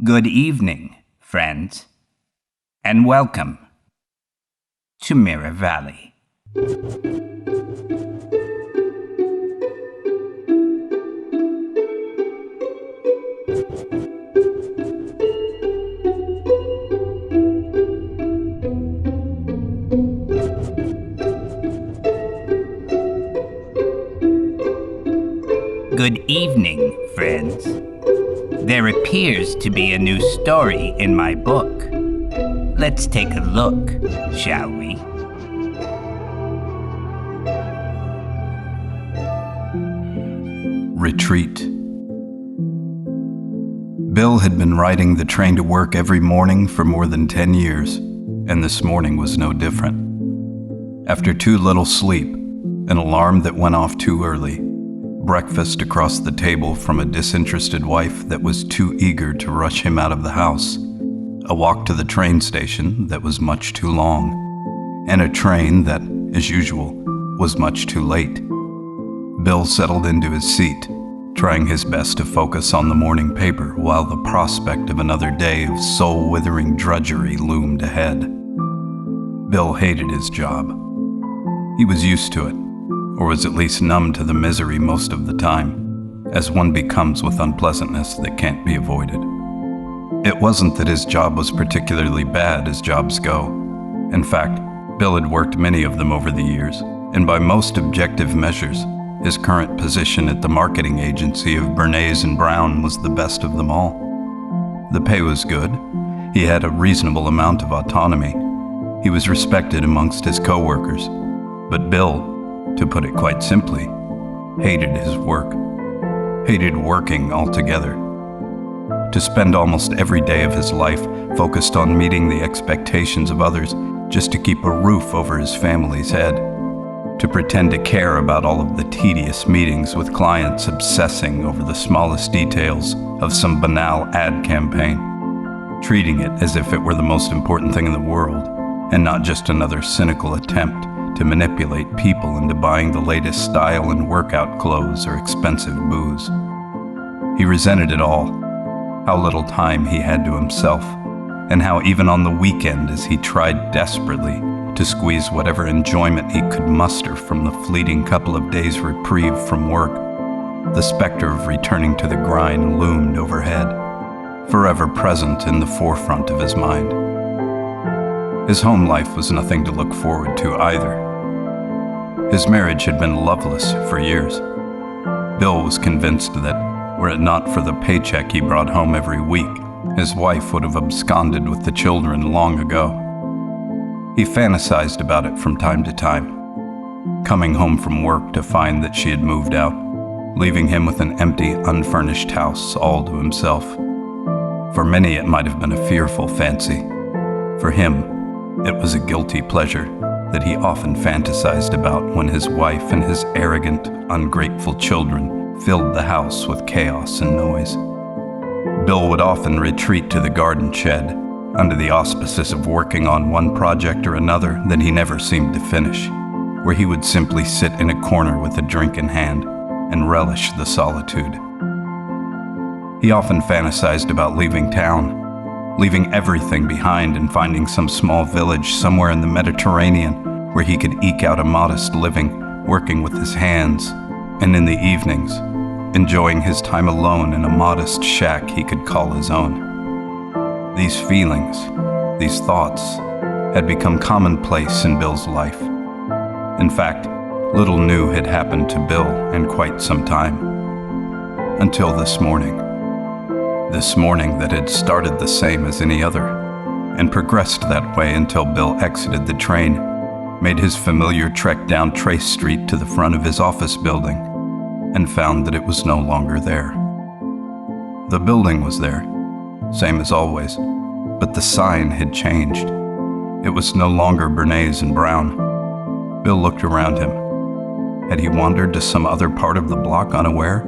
Good evening, friends, and welcome to Mirror Valley. Good evening, friends. There appears to be a new story in my book. Let's take a look, shall we? Retreat. Bill had been riding the train to work every morning for more than 10 years, and this morning was no different. After too little sleep, an alarm that went off too early, breakfast across the table from a disinterested wife that was too eager to rush him out of the house, a walk to the train station that was much too long, and a train that, as usual, was much too late. Bill settled into his seat, trying his best to focus on the morning paper while the prospect of another day of soul-withering drudgery loomed ahead. Bill hated his job. He was used to it, or was at least numb to the misery most of the time, as one becomes with unpleasantness that can't be avoided. It wasn't that his job was particularly bad as jobs go. In fact, Bill had worked many of them over the years, and by most objective measures, his current position at the marketing agency of Bernays and Brown was the best of them all. The pay was good. He had a reasonable amount of autonomy. He was respected amongst his co-workers. But Bill, to put it quite simply, hated his work. Hated working altogether. To spend almost every day of his life focused on meeting the expectations of others just to keep a roof over his family's head. To pretend to care about all of the tedious meetings with clients obsessing over the smallest details of some banal ad campaign, treating it as if it were the most important thing in the world, and not just another cynical attempt to manipulate people into buying the latest style in workout clothes or expensive booze. He resented it all, how little time he had to himself, and how even on the weekend as he tried desperately to squeeze whatever enjoyment he could muster from the fleeting couple of days' reprieve from work, the specter of returning to the grind loomed overhead, forever present in the forefront of his mind. His home life was nothing to look forward to either. His marriage had been loveless for years. Bill was convinced that, were it not for the paycheck he brought home every week, his wife would have absconded with the children long ago. He fantasized about it from time to time, coming home from work to find that she had moved out, leaving him with an empty, unfurnished house all to himself. For many it might have been a fearful fancy. For him, it was a guilty pleasure that he often fantasized about when his wife and his arrogant, ungrateful children filled the house with chaos and noise. Bill would often retreat to the garden shed, under the auspices of working on one project or another that he never seemed to finish, where he would simply sit in a corner with a drink in hand and relish the solitude. He often fantasized about leaving town, leaving everything behind and finding some small village somewhere in the Mediterranean where he could eke out a modest living, working with his hands, and in the evenings, enjoying his time alone in a modest shack he could call his own. These feelings, these thoughts, had become commonplace in Bill's life. In fact, little new had happened to Bill in quite some time. Until this morning. This morning that had started the same as any other, and progressed that way until Bill exited the train, made his familiar trek down Trace Street to the front of his office building, and found that it was no longer there. The building was there, same as always, but the sign had changed. It was no longer Bernays and Brown. Bill looked around him. Had he wandered to some other part of the block unaware?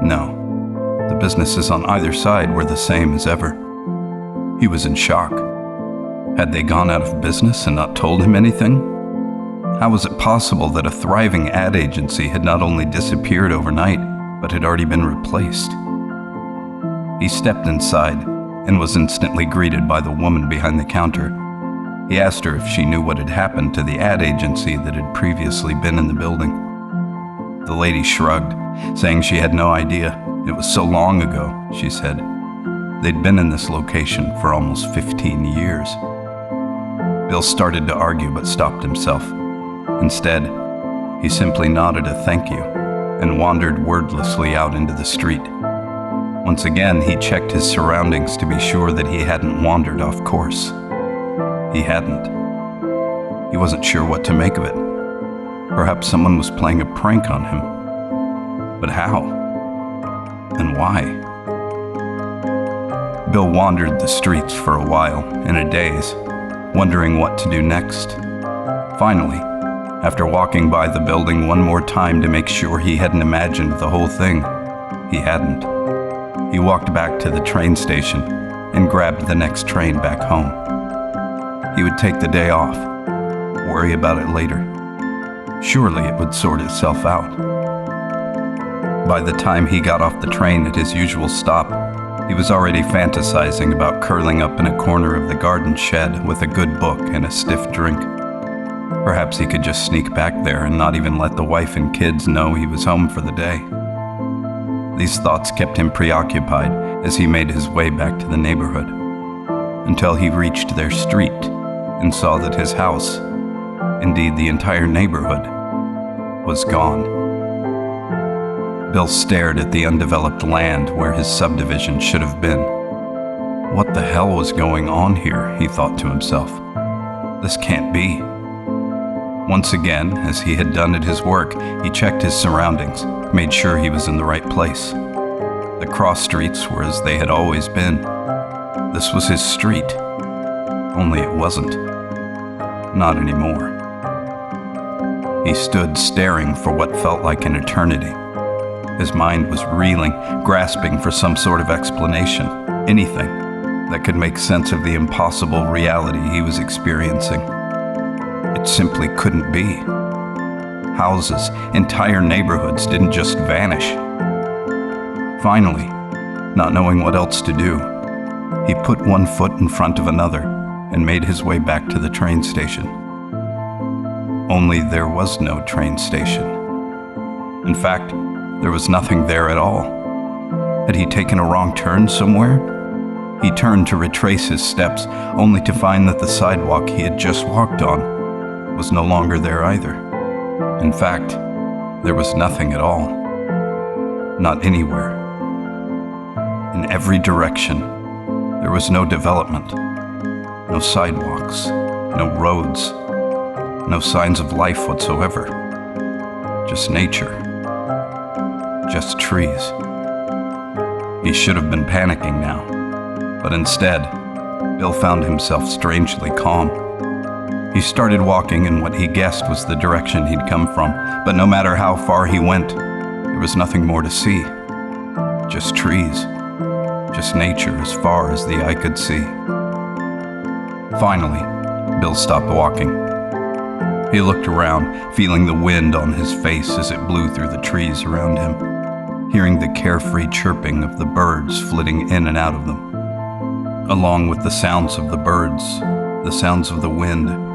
No. The businesses on either side were the same as ever. He was in shock. Had they gone out of business and not told him anything? How was it possible that a thriving ad agency had not only disappeared overnight, but had already been replaced? He stepped inside, and was instantly greeted by the woman behind the counter. He asked her if she knew what had happened to the ad agency that had previously been in the building. The lady shrugged, saying she had no idea. It was so long ago, she said. They'd been in this location for almost 15 years. Bill started to argue but stopped himself. Instead, he simply nodded a thank you and wandered wordlessly out into the street. Once again, he checked his surroundings to be sure that he hadn't wandered off course. He hadn't. He wasn't sure what to make of it. Perhaps someone was playing a prank on him. But how? And why? Bill wandered the streets for a while, in a daze, wondering what to do next. Finally, after walking by the building one more time to make sure he hadn't imagined the whole thing, he hadn't. He walked back to the train station and grabbed the next train back home. He would take the day off, worry about it later. Surely it would sort itself out. By the time he got off the train at his usual stop, he was already fantasizing about curling up in a corner of the garden shed with a good book and a stiff drink. Perhaps he could just sneak back there and not even let the wife and kids know he was home for the day. These thoughts kept him preoccupied as he made his way back to the neighborhood, until he reached their street and saw that his house, indeed the entire neighborhood, was gone. Bill stared at the undeveloped land where his subdivision should have been. What the hell was going on here, he thought to himself. This can't be. Once again, as he had done at his work, he checked his surroundings, made sure he was in the right place. The cross streets were as they had always been. This was his street. Only it wasn't. Not anymore. He stood staring for what felt like an eternity. His mind was reeling, grasping for some sort of explanation, anything that could make sense of the impossible reality he was experiencing. It simply couldn't be. Houses, entire neighborhoods didn't just vanish. Finally, not knowing what else to do, he put one foot in front of another and made his way back to the train station. Only there was no train station. In fact, there was nothing there at all. Had he taken a wrong turn somewhere? He turned to retrace his steps, only to find that the sidewalk he had just walked on was no longer there either. In fact, there was nothing at all. Not anywhere. In every direction, there was no development, no sidewalks, no roads, no signs of life whatsoever. Just nature. Just trees. He should have been panicking now, but instead, Bill found himself strangely calm. He started walking in what he guessed was the direction he'd come from, but no matter how far he went, there was nothing more to see. Just trees. Just nature as far as the eye could see. Finally, Bill stopped walking. He looked around, feeling the wind on his face as it blew through the trees around him, hearing the carefree chirping of the birds flitting in and out of them. Along with the sounds of the birds, the sounds of the wind,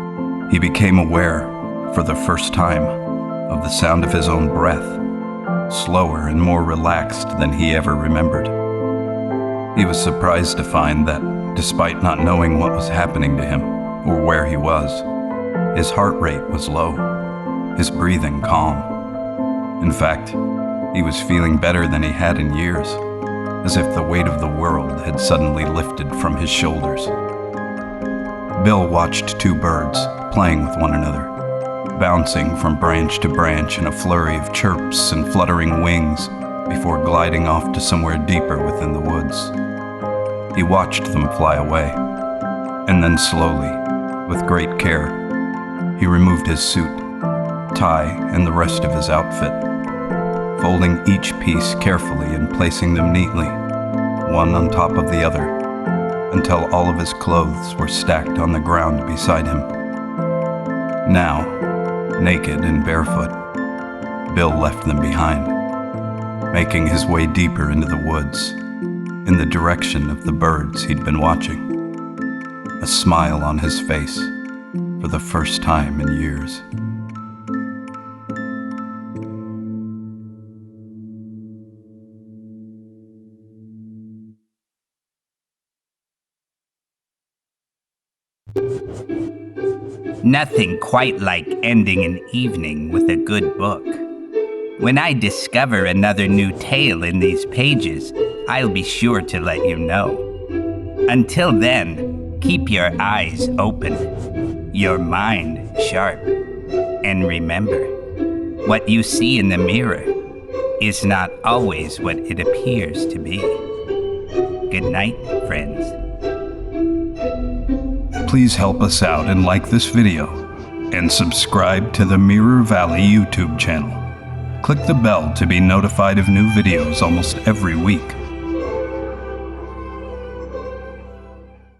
he became aware, for the first time, of the sound of his own breath, slower and more relaxed than he ever remembered. He was surprised to find that, despite not knowing what was happening to him or where he was, his heart rate was low, his breathing calm. In fact, he was feeling better than he had in years, as if the weight of the world had suddenly lifted from his shoulders. Bill watched two birds playing with one another, bouncing from branch to branch in a flurry of chirps and fluttering wings before gliding off to somewhere deeper within the woods. He watched them fly away, and then slowly, with great care, he removed his suit, tie, and the rest of his outfit, folding each piece carefully and placing them neatly, one on top of the other, until all of his clothes were stacked on the ground beside him. Now, naked and barefoot, Bill left them behind, making his way deeper into the woods, in the direction of the birds he'd been watching, a smile on his face for the first time in years. Nothing quite like ending an evening with a good book. When I discover another new tale in these pages, I'll be sure to let you know. Until then, keep your eyes open, your mind sharp, and remember, what you see in the mirror is not always what it appears to be. Good night, friends. Please help us out and like this video, and subscribe to the Mirror Valley YouTube channel. Click the bell to be notified of new videos almost every week.